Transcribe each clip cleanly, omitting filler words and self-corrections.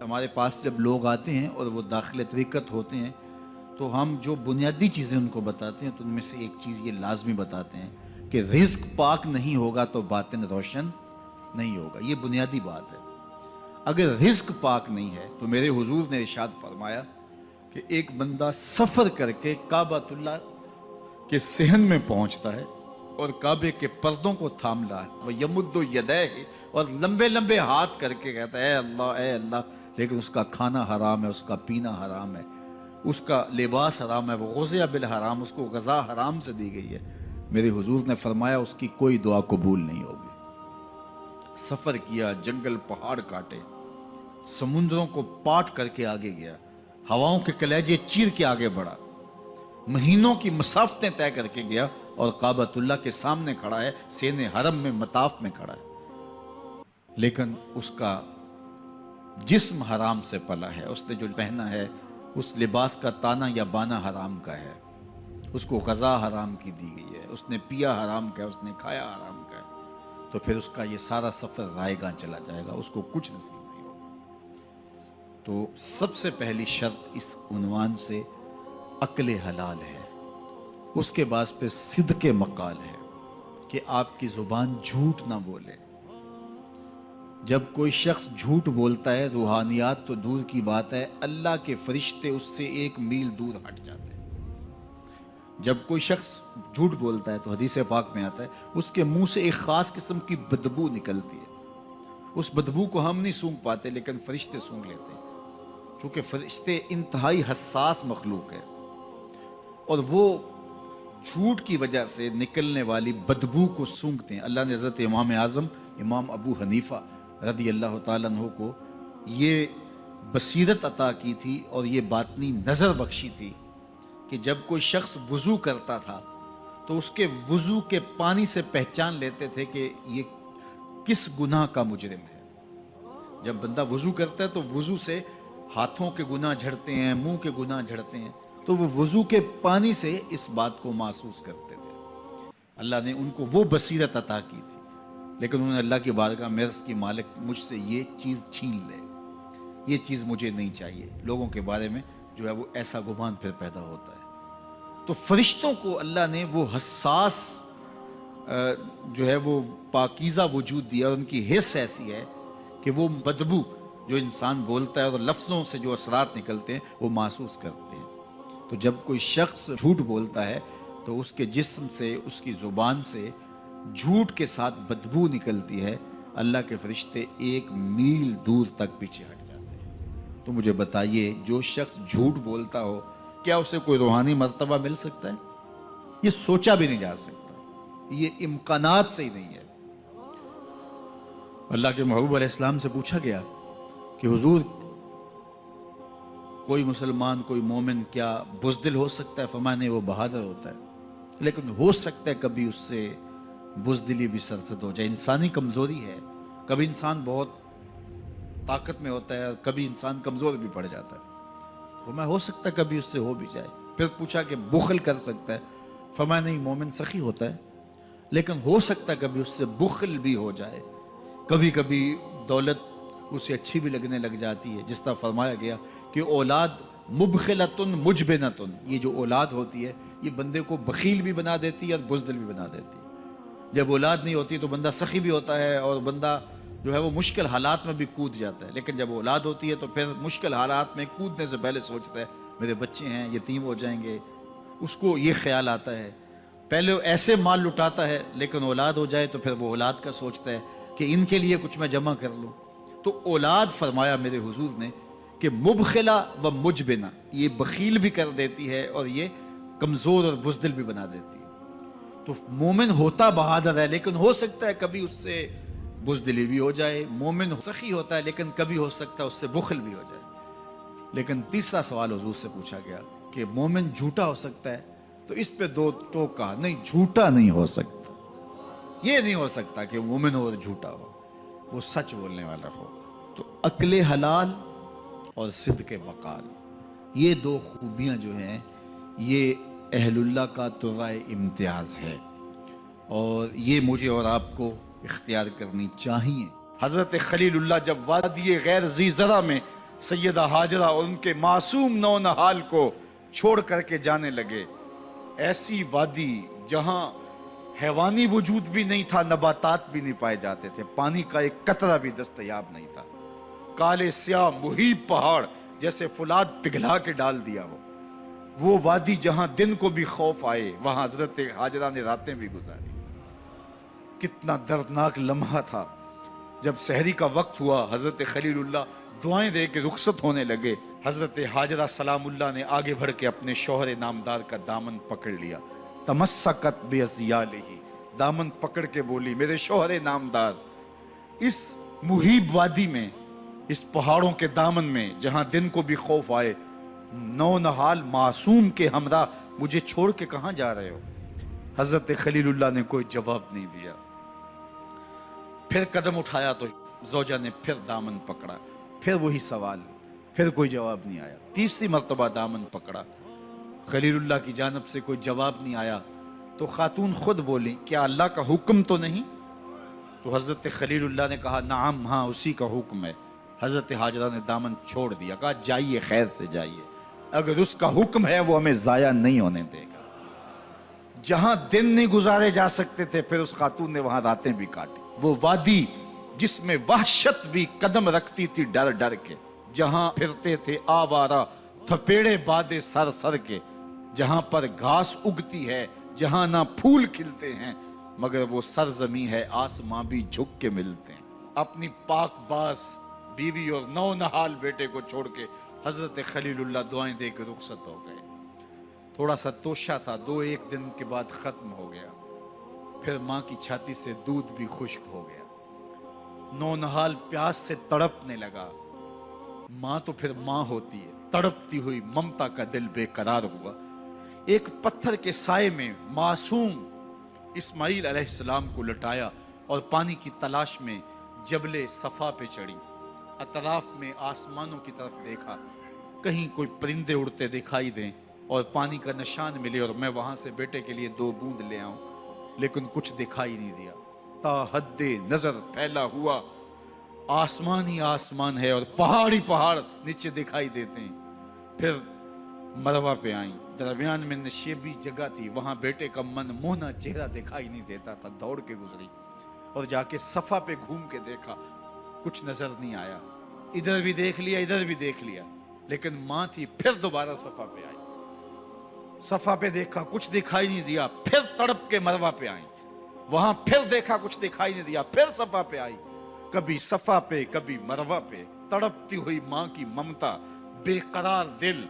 ہمارے پاس جب لوگ آتے ہیں اور وہ داخل طریقت ہوتے ہیں تو ہم جو بنیادی چیزیں ان کو بتاتے ہیں تو ان میں سے ایک چیز یہ لازمی بتاتے ہیں کہ رزق پاک نہیں ہوگا تو باطن روشن نہیں ہوگا. یہ بنیادی بات ہے. اگر رزق پاک نہیں ہے تو میرے حضور نے ارشاد فرمایا کہ ایک بندہ سفر کر کے کعبۃ اللہ کے صحن میں پہنچتا ہے اور کعبے کے پردوں کو تھام رہا ہے, وہ یمد یدیہ, اور لمبے لمبے ہاتھ کر کے کہتا ہے اے اللہ, لیکن اس کا کھانا حرام ہے, اس کا پینا حرام ہے, اس کا لباس حرام ہے, وہ غزیہ بالحرام, اس کو غذا حرام سے دی گئی ہے. میرے حضور نے فرمایا اس کی کوئی دعا قبول نہیں ہوگی. سفر کیا, جنگل پہاڑ کاٹے, سمندروں کو پاٹ کر کے آگے گیا, ہواؤں کے کلیجے چیر کے آگے بڑھا, مہینوں کی مسافتیں طے کر کے گیا اور کعبۃ اللہ کے سامنے کھڑا ہے, سین حرم میں مطاف میں کھڑا ہے, لیکن اس کا جسم حرام سے پلا ہے. اس نے جو پہنا ہے اس لباس کا تانا یا بانا حرام کا ہے, اس کو غذا حرام کی دی گئی ہے, اس نے پیا حرام کا ہے, اس نے کھایا حرام کا ہے, تو پھر اس کا یہ سارا سفر رائے گاں چلا جائے گا, اس کو کچھ نصیب نہیں ہوگا. تو سب سے پہلی شرط اس عنوان سے عقل حلال ہے. اس کے بعد پہ صدق مقال ہے کہ آپ کی زبان جھوٹ نہ بولے. جب کوئی شخص جھوٹ بولتا ہے, روحانیات تو دور کی بات ہے, اللہ کے فرشتے اس سے 1 میل دور ہٹ جاتے ہیں. جب کوئی شخص جھوٹ بولتا ہے تو حدیث پاک میں آتا ہے اس کے منہ سے ایک خاص قسم کی بدبو نکلتی ہے. اس بدبو کو ہم نہیں سونگھ پاتے لیکن فرشتے سونگھ لیتے ہیں, چونکہ فرشتے انتہائی حساس مخلوق ہے اور وہ جھوٹ کی وجہ سے نکلنے والی بدبو کو سونگھتے ہیں. اللہ نے حضرت امام اعظم امام ابو حنیفہ رضی اللہ تعالیٰ عنہ کو یہ بصیرت عطا کی تھی اور یہ باطنی نظر بخشی تھی کہ جب کوئی شخص وضو کرتا تھا تو اس کے وضو کے پانی سے پہچان لیتے تھے کہ یہ کس گناہ کا مجرم ہے. جب بندہ وضو کرتا ہے تو وضو سے ہاتھوں کے گناہ جھڑتے ہیں, منہ کے گناہ جھڑتے ہیں, تو وہ وضو کے پانی سے اس بات کو محسوس کرتے تھے. اللہ نے ان کو وہ بصیرت عطا کی تھی, لیکن انہوں نے اللہ کی بارگاہ میں عرض کی مالک مجھ سے یہ چیز چھین لے, یہ چیز مجھے نہیں چاہیے. لوگوں کے بارے میں جو ہے وہ ایسا گمان پھر پیدا ہوتا ہے. تو فرشتوں کو اللہ نے وہ حساس جو ہے وہ پاکیزہ وجود دیا, اور ان کی حس ایسی ہے کہ وہ بدبو جو انسان بولتا ہے اور لفظوں سے جو اثرات نکلتے ہیں وہ محسوس کرتے ہیں. تو جب کوئی شخص جھوٹ بولتا ہے تو اس کے جسم سے, اس کی زبان سے جھوٹ کے ساتھ بدبو نکلتی ہے. اللہ کے فرشتے 1 میل دور تک پیچھے ہٹ جاتے ہیں. تو مجھے بتائیے جو شخص جھوٹ بولتا ہو کیا اسے کوئی روحانی مرتبہ مل سکتا ہے؟ یہ سوچا بھی نہیں جا سکتا, یہ امکانات سے ہی نہیں ہے. اللہ کے محبوب علیہ السلام سے پوچھا گیا کہ حضور کوئی مسلمان کوئی مومن کیا بزدل ہو سکتا ہے؟ فرمایا نہیں, وہ بہادر ہوتا ہے, لیکن ہو سکتا ہے کبھی اس سے بزدلی بھی سرزد ہو جائے. انسانی کمزوری ہے, کبھی انسان بہت طاقت میں ہوتا ہے, کبھی انسان کمزور بھی پڑ جاتا ہے. فرمایا ہو سکتا ہے کبھی اس سے ہو بھی جائے. پھر پوچھا کہ بخل کر سکتا ہے؟ فرمایا نہیں, مومن سخی ہوتا ہے لیکن ہو سکتا ہے کبھی اس سے بخل بھی ہو جائے. کبھی کبھی دولت اسے اچھی بھی لگنے لگ جاتی ہے, جس طرح فرمایا گیا کہ اولاد مبخلتن مجبنتن, یہ جو اولاد ہوتی ہے یہ بندے کو بخیل بھی بنا دیتی ہے اور بزدل بھی بنا دیتی ہے. جب اولاد نہیں ہوتی تو بندہ سخی بھی ہوتا ہے اور بندہ جو ہے وہ مشکل حالات میں بھی کود جاتا ہے, لیکن جب اولاد ہوتی ہے تو پھر مشکل حالات میں کودنے سے پہلے سوچتا ہے میرے بچے ہیں یتیم ہو جائیں گے. اس کو یہ خیال آتا ہے, پہلے ایسے مال لٹاتا ہے لیکن اولاد ہو جائے تو پھر وہ اولاد کا سوچتا ہے کہ ان کے لیے کچھ میں جمع کر لوں. تو اولاد فرمایا میرے حضور نے کہ مبخلہ و مجبنہ, یہ بخیل بھی کر دیتی ہے اور یہ کمزور اور بزدل بھی بنا دیتی ہے. تو مومن ہوتا بہادر ہے لیکن ہو سکتا ہے کبھی اس سے بزدلی بھی ہو جائے. مومن سخی ہوتا ہے لیکن کبھی ہو سکتا ہے اس سے بخل بھی ہو جائے. لیکن تیسرا سوال حضور سے پوچھا گیا کہ مومن جھوٹا ہو سکتا ہے؟ تو اس پہ 2 ٹوک کہا, نہیں جھوٹا نہیں ہو سکتا. یہ نہیں ہو سکتا کہ مومن ہو اور جھوٹا ہو, وہ سچ بولنے والا ہو. تو عقل حلال اور صدق مقال, یہ 2 خوبیاں جو ہیں یہ اہل اللہ کا ترائے امتیاز ہے, اور یہ مجھے اور آپ کو اختیار کرنی چاہیے. حضرت خلیل اللہ جب وادی غیر ذی زرع میں सैयदा हाजरा और उनके मासूम नौनहाल को छोड़ करके जाने लगे। ऐसी वादी जहां हैवानी वजूद भी नहीं था, नबातात भी नहीं पाए जाते थे, पानी का एक कतरा भी दस्तयाब नहीं था। काले स्याह मुहीब पहाड़ जैसे फुलाद पिघला के डाल दिया हो। वो वादी जहां दिन को भी खौफ आए, वहां हजरत हाजरा ने रातें भी गुजारी। कितना दर्दनाक लम्हा था। जब सहरी का वक्त हुआ, हजरत खलीलुल्लाह दुआएं दे के रुखसत होने लगे। हजरत हाजरा सलामुल्लाह ने आगे बढ़ के अपने शौहर नामदार का दामन पकड़ लिया। तमस्सकत बिअज़ियालिही, दामन पकड़ के बोली, मेरे शौहर नामदार, इस मुहीब वादी में, इस पहाड़ों के दामन में जहां दिन को भी खौफ आए, नौनहाल मासूम के हमरा मुझे छोड़ के कहां जा रहे हो? हजरत खलीलुल्लाह ने कोई जवाब नहीं दिया। फिर कदम उठाया तो जोजा ने फिर दामन पकड़ा, फिर वही सवाल, फिर कोई जवाब नहीं आया। तीसरी मर्तबा दामन पकड़ा, खलीलुल्लाह की जानब से कोई जवाब नहीं आया। तो खातून खुद बोली, क्या अल्लाह का हुक्म तो नहीं? तो हजरत खलीलुल्लाह ने कहा, नाम, हाँ उसी का हुक्म है। हजरत हाजरा ने दामन छोड़ दिया, कहा जाइए, खैर से जाइए, अगर उसका हुक्म है वो हमें जाया नहीं होने देगा। जहां दिन नहीं गुजारे जा सकते थे, फिर उस खातून ने वहां रातें भी काटी। वो वादी जिसमें वहशत भी कदम रखती थी डर डर के, जहां फिरते थे आवारा थपेड़े बादे सर सर के, जहां पर घास उगती है, जहां ना फूल खिलते हैं, मगर वो सरजमी है, आसमां भी झुक के मिलते हैं। अपनी पाक बास बीवी और नौनहाल बेटे को छोड़ के हजरत खलीलुल्लाह दुआएं दे के रुखसत हो गए। थोड़ा सा तोशा था, 2-1 दिन के बाद खत्म हो गया। फिर माँ की छाती से दूध भी खुश्क हो गया। नौनहाल प्यास से तड़पने लगा। माँ तो फिर माँ होती है, तड़पती हुई ममता का दिल बेकरार हुआ। एक पत्थर के साए में मासूम इस्माइल अलैहिस्सलाम को लटाया और पानी की तलाश में जबले सफा पे चढ़ी। अतराफ में आसमानों की तरफ देखा, कहीं कोई परिंदे उड़ते दिखाई दें और पानी का निशान मिले और मैं वहां से बेटे के लिए 2 बूंद ले आऊं, लेकिन कुछ दिखाई नहीं दिया। ताहद्दे नजर फैला हुआ आसमान ही आसमान है और पहाड़ ही पहाड़ नीचे दिखाई देते हैं। फिर मरवा पे आई, दरमियान में नशेबी जगह थी, वहां बेटे का मन मोहना चेहरा दिखाई नहीं देता था। दौड़ के गुजरी और जाके सफा पे घूम के देखा, कुछ नजर नहीं आया। इधर भी देख लिया, इधर भी देख लिया, लेकिन मां थी। फिर दोबारा सफा पे आई, सफा पे देखा, कुछ दिखाई नहीं दिया। फिर तड़प के मरवा पे आई, वहां फिर देखा, कुछ दिखाई नहीं दिया। फिर सफा पे आई, कभी सफा पे कभी मरवा पे। तड़पती हुई मां की ममता, बेकरार दिल,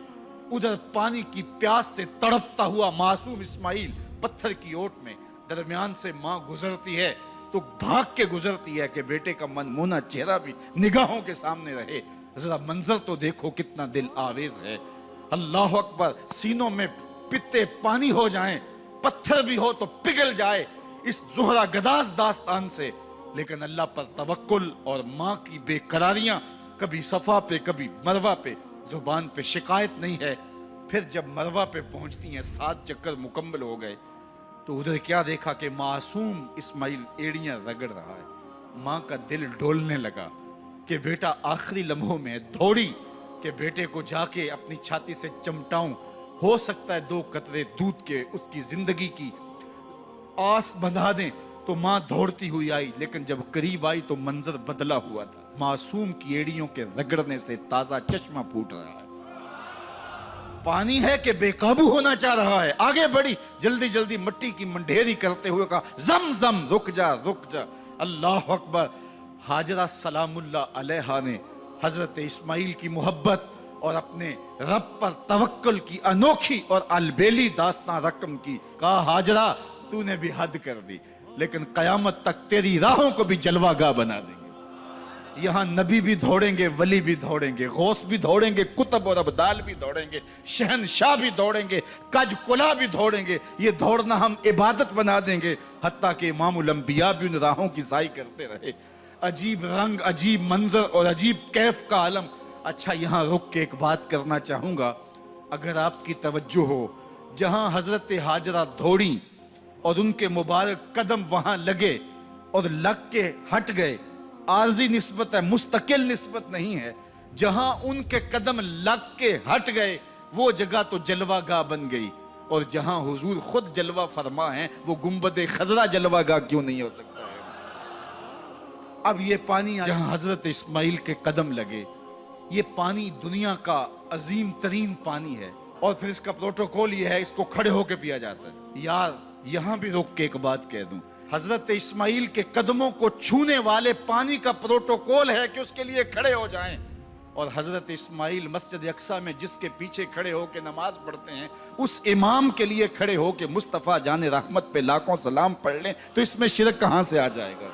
उधर पानी की प्यास से तड़पता हुआ मासूम इस्माइल पत्थर की ओट में। दरमियान से मां गुजरती है तो भाग के गुजरती है कि बेटे का मन मुना चेहरा भी निगाहों के सामने रहे। जरा मंजर तो देखो, कितना दिल आवेज है। अल्लाह अकबर, सीनों में पित्ते पानी हो जाएं, पत्थर भी हो तो पिघल जाए इस ज़ुहरा गदास दास्तान से। लेकिन अल्लाह पर तवक्कुल और माँ की बेकरारियां, कभी सफा पे कभी मरवा पे, जुबान पे शिकायत नहीं है। फिर जब मरवा पे पहुंचती हैं, 7 चक्कर मुकम्मल हो गए, तो उधर क्या देखा कि मासूम इस्माइल एड़ियां रगड़ रहा है। माँ का दिल डोलने लगा कि बेटा आखिरी लम्हों में दौड़ी कि बेटे को जाके अपनी छाती से चमटाऊं, हो सकता है 2 कतरे दूध के उसकी जिंदगी की आस बंधा दें। तो माँ दौड़ती हुई आई, लेकिन जब करीब आई तो मंजर बदला हुआ था। मासूम की एड़ियों के रगड़ने से ताजा चश्मा फूट रहा है। पानी है कि बेकाबू होना चाह रहा है। आगे बढ़ी, जल्दी जल्दी मट्टी की मंडेरी करते हुए कहा, जम जम रुक जा रुक जा। अल्लाह अकबर। हाजरा सलामुल्लाह अलैहा ने हजरत इस्माइल की मोहब्बत और अपने रब पर तवक्कुल की अनोखी और अलबेली दास्तान रकम की। कहा, हाजरा तूने भी हद कर दी, लेकिन कयामत तक तेरी राहों को भी जलवागाह बना देंगे। यहाँ नबी भी दौड़ेंगे, वली भी दौड़ेंगे, गौस भी दौड़ेंगे, कुतब और अबदाल भी दौड़ेंगे, शहनशाह भी दौड़ेंगे, कज कुला भी दौड़ेंगे। ये दौड़ना हम इबादत बना देंगे, हत्ता कि इमामुल अंबिया भी उन राहों की साई करते रहे। अजीब रंग, अजीब मंजर और अजीब कैफ का आलम। अच्छा, यहाँ रुक के एक बात करना चाहूंगा, अगर आपकी तवज्जो हो, जहां हजरत हाजरा दौड़ी और उनके मुबारक कदम वहां लगे और लग के हट गए, आरजी निस्बत है, मुस्तकिल निस्बत नहीं है। जहां उनके कदम लग के हट गए वो जगह तो जलवा गाह बन गई, और जहां हुजूर खुद जलवा फरमा है वो गुंबद खजरा जलवा गाह क्यों नहीं हो सकता है। अब ये पानी जहां हजरत इस्माइल के कदम लगे, ये पानी दुनिया का अजीम तरीन पानी है, और फिर इसका प्रोटोकॉल ये है, इसको खड़े होके पिया जाता है। यार यहां भी रोक के एक बात कह दूं, हजरत इस्माइल के कदमों को छूने वाले पानी का प्रोटोकॉल है कि उसके लिए खड़े हो जाएं, और हजरत इस्माइल मस्जिद अक्सा में जिसके पीछे खड़े होके नमाज पढ़ते हैं उस इमाम के लिए खड़े होके मुस्तफ़ा जाने रहमत पे लाखों सलाम पढ़ लें, तो इसमें शिरक कहां से आ जाएगा।